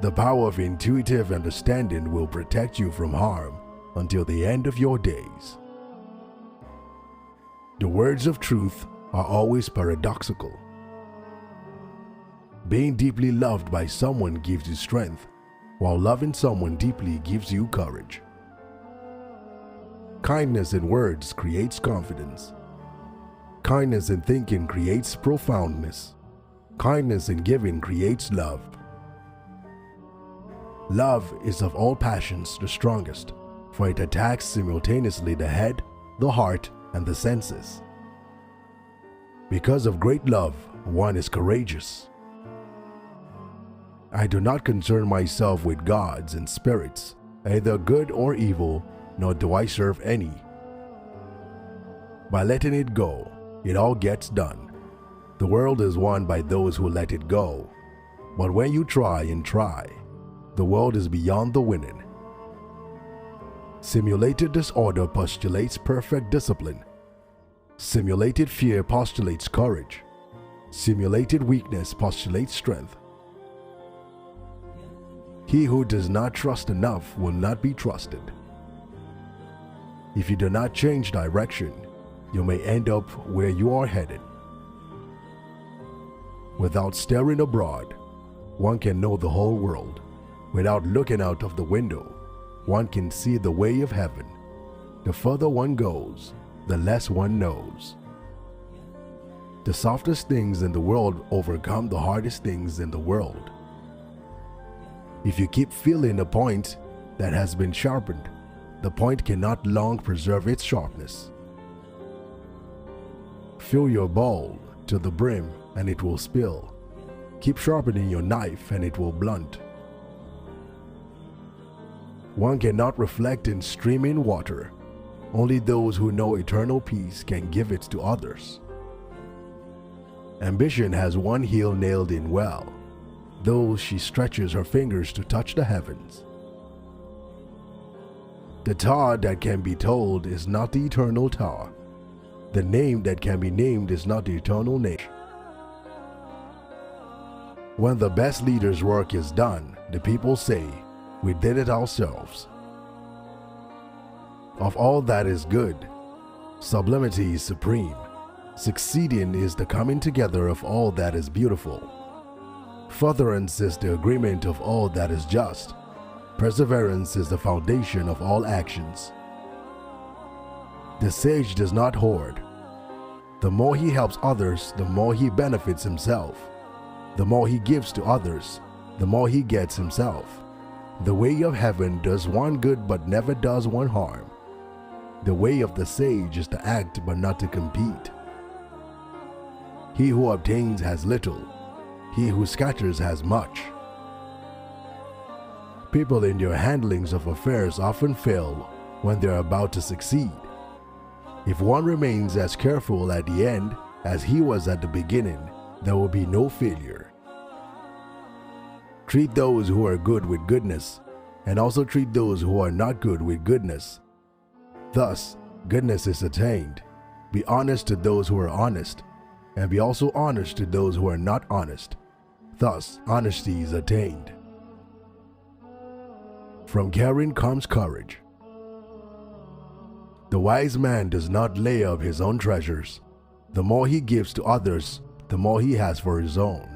The power of intuitive understanding will protect you from harm until the end of your days. The words of truth are always paradoxical. Being deeply loved by someone gives you strength, while loving someone deeply gives you courage. Kindness in words creates confidence. Kindness in thinking creates profoundness. Kindness in giving creates love. Love is of all passions the strongest, for it attacks simultaneously the head, the heart, and the senses. Because of great love, one is courageous. I do not concern myself with gods and spirits, either good or evil, nor do I serve any. By letting it go, it all gets done. The world is won by those who let it go. But when you try and try, the world is beyond the winning. Simulated disorder postulates perfect discipline. Simulated fear postulates courage. Simulated weakness postulates strength. He who does not trust enough will not be trusted. If you do not change direction, you may end up where you are headed. Without staring abroad, one can know the whole world. Without looking out of the window, one can see the way of heaven. The further one goes, the less one knows. The softest things in the world overcome the hardest things in the world. If you keep feeling a point that has been sharpened, the point cannot long preserve its sharpness. Fill your bowl to the brim and it will spill. Keep sharpening your knife and it will blunt. One cannot reflect in streaming water. Only those who know eternal peace can give it to others. Ambition has one heel nailed in well, though she stretches her fingers to touch the heavens. The tar that can be told is not the eternal tar. The name that can be named is not the eternal name. When the best leader's work is done, the people say, "We did it ourselves." Of all that is good, sublimity is supreme. Succeeding is the coming together of all that is beautiful. Furtherance is the agreement of all that is just. Perseverance is the foundation of all actions. The sage does not hoard. The more he helps others, the more he benefits himself. The more he gives to others, the more he gets himself. The way of heaven does one good but never does one harm. The way of the sage is to act but not to compete. He who obtains has little. He who scatters has much. People in their handlings of affairs often fail when they are about to succeed. If one remains as careful at the end as he was at the beginning, there will be no failure. Treat those who are good with goodness, and also treat those who are not good with goodness. Thus, goodness is attained. Be honest to those who are honest, and be also honest to those who are not honest. Thus, honesty is attained. From caring comes courage. The wise man does not lay up his own treasures. The more he gives to others, the more he has for his own.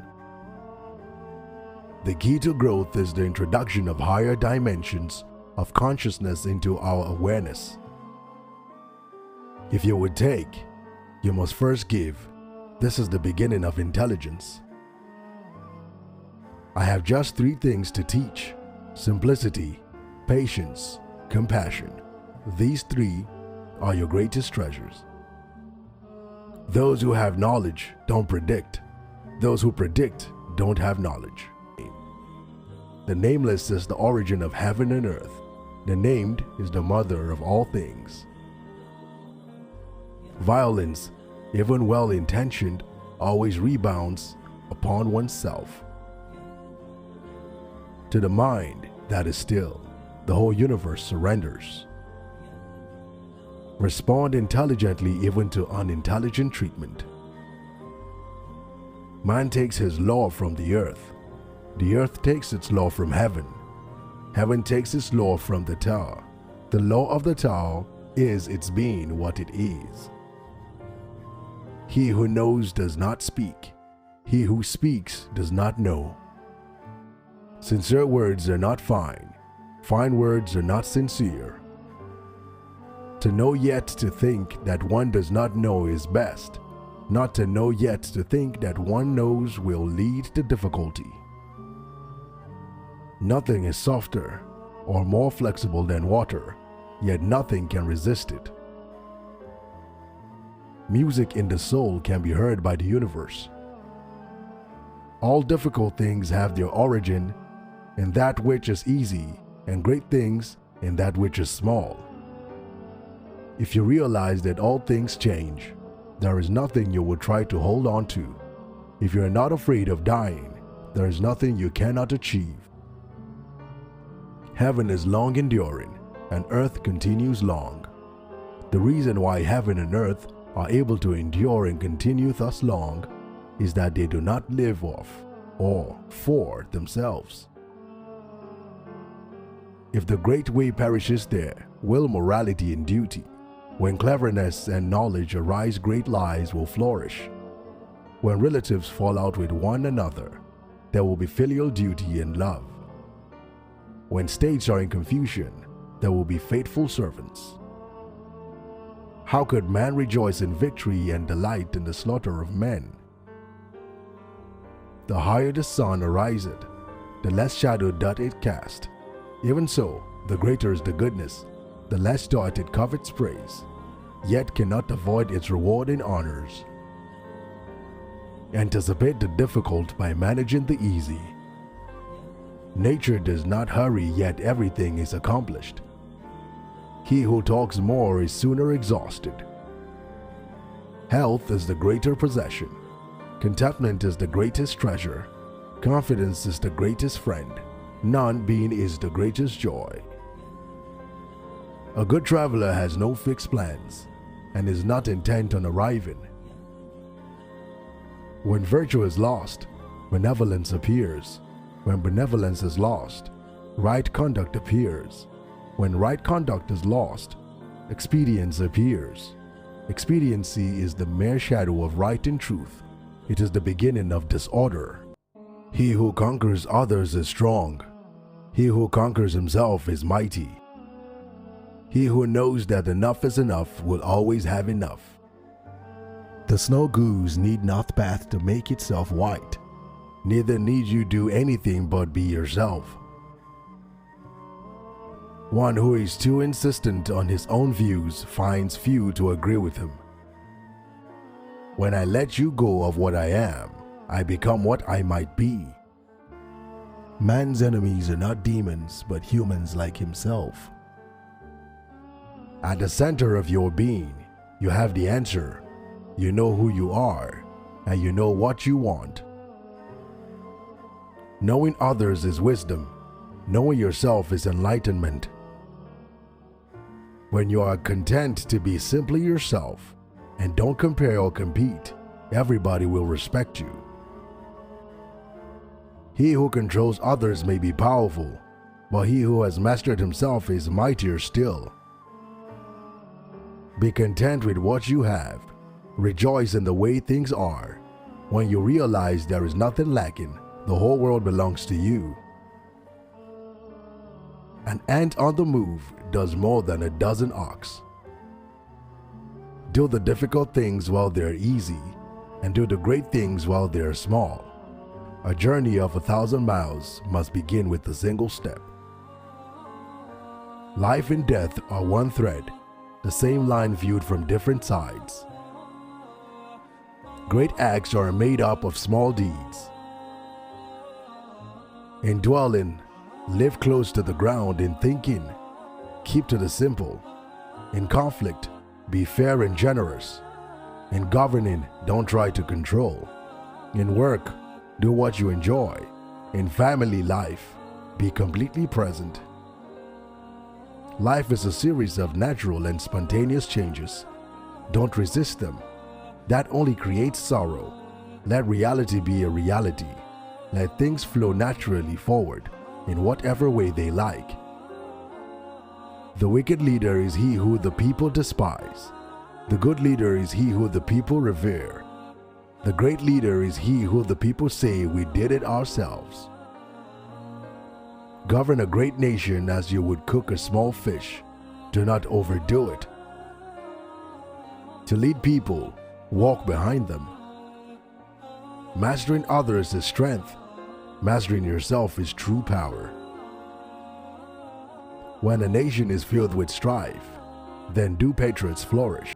The key to growth is the introduction of higher dimensions of consciousness into our awareness. If you would take, you must first give. This is the beginning of intelligence. I have just 3 things to teach: simplicity, patience, compassion. These 3 are your greatest treasures. Those who have knowledge don't predict. Those who predict don't have knowledge. The nameless is the origin of heaven and earth. The named is the mother of all things. Violence, even well-intentioned, always rebounds upon oneself. To the mind that is still, the whole universe surrenders. Respond intelligently even to unintelligent treatment. Man takes his law from the earth. The earth takes its law from heaven. Heaven takes its law from the Tao. The law of the Tao is its being what it is. He who knows does not speak. He who speaks does not know. Sincere words are not fine. Fine words are not sincere. To know yet to think that one does not know is best. Not to know yet to think that one knows will lead to difficulty. Nothing is softer or more flexible than water, yet nothing can resist it. Music in the soul can be heard by the universe. All difficult things have their origin in that which is easy, and great things in that which is small. If you realize that all things change, there is nothing you will try to hold on to. If you are not afraid of dying, there is nothing you cannot achieve. Heaven is long enduring, and earth continues long. The reason why heaven and earth are able to endure and continue thus long is that they do not live off or for themselves. If the great way perishes there, will morality and duty? When cleverness and knowledge arise, great lies will flourish. When relatives fall out with one another, there will be filial duty and love. When states are in confusion, there will be faithful servants. How could man rejoice in victory and delight in the slaughter of men? The higher the sun ariseth, the less shadow doth it cast. Even so, the greater is the goodness, the less doth it covet praise, yet cannot avoid its reward and honors. Anticipate the difficult by managing the easy. Nature does not hurry, yet everything is accomplished. He who talks more is sooner exhausted. Health is the greater possession. Contentment is the greatest treasure. Confidence is the greatest friend. Non-being is the greatest joy. A good traveler has no fixed plans and is not intent on arriving. When virtue is lost, benevolence appears. When benevolence is lost, right conduct appears. When right conduct is lost, expedience appears. Expediency is the mere shadow of right and truth. It is the beginning of disorder. He who conquers others is strong. He who conquers himself is mighty. He who knows that enough is enough will always have enough. The snow goose need not bath to make itself white. Neither need you do anything but be yourself. One who is too insistent on his own views finds few to agree with him. When I let you go of what I am, I become what I might be. Man's enemies are not demons, but humans like himself. At the center of your being, you have the answer. You know who you are, and you know what you want. Knowing others is wisdom. Knowing yourself is enlightenment. When you are content to be simply yourself and don't compare or compete, everybody will respect you. He who controls others may be powerful, but he who has mastered himself is mightier still. Be content with what you have. Rejoice in the way things are. When you realize there is nothing lacking, the whole world belongs to you. An ant on the move does more than a dozen ox. Do the difficult things while they're easy, and do the great things while they're small. A journey of 1,000 miles must begin with a single step. Life and death are one thread, the same line viewed from different sides. Great acts are made up of small deeds. In dwelling, live close to the ground. In thinking, keep to the simple. In conflict, be fair and generous. In governing, don't try to control. In work, do what you enjoy. In family life, be completely present. Life is a series of natural and spontaneous changes. Don't resist them. That only creates sorrow. Let reality be a reality. Let things flow naturally forward in whatever way they like. The wicked leader is he who the people despise. The good leader is he who the people revere. The great leader is he who the people say, we did it ourselves. Govern a great nation as you would cook a small fish. Do not overdo it. To lead people, walk behind them. Mastering others is strength. Mastering yourself is true power. When a nation is filled with strife, then do patriots flourish.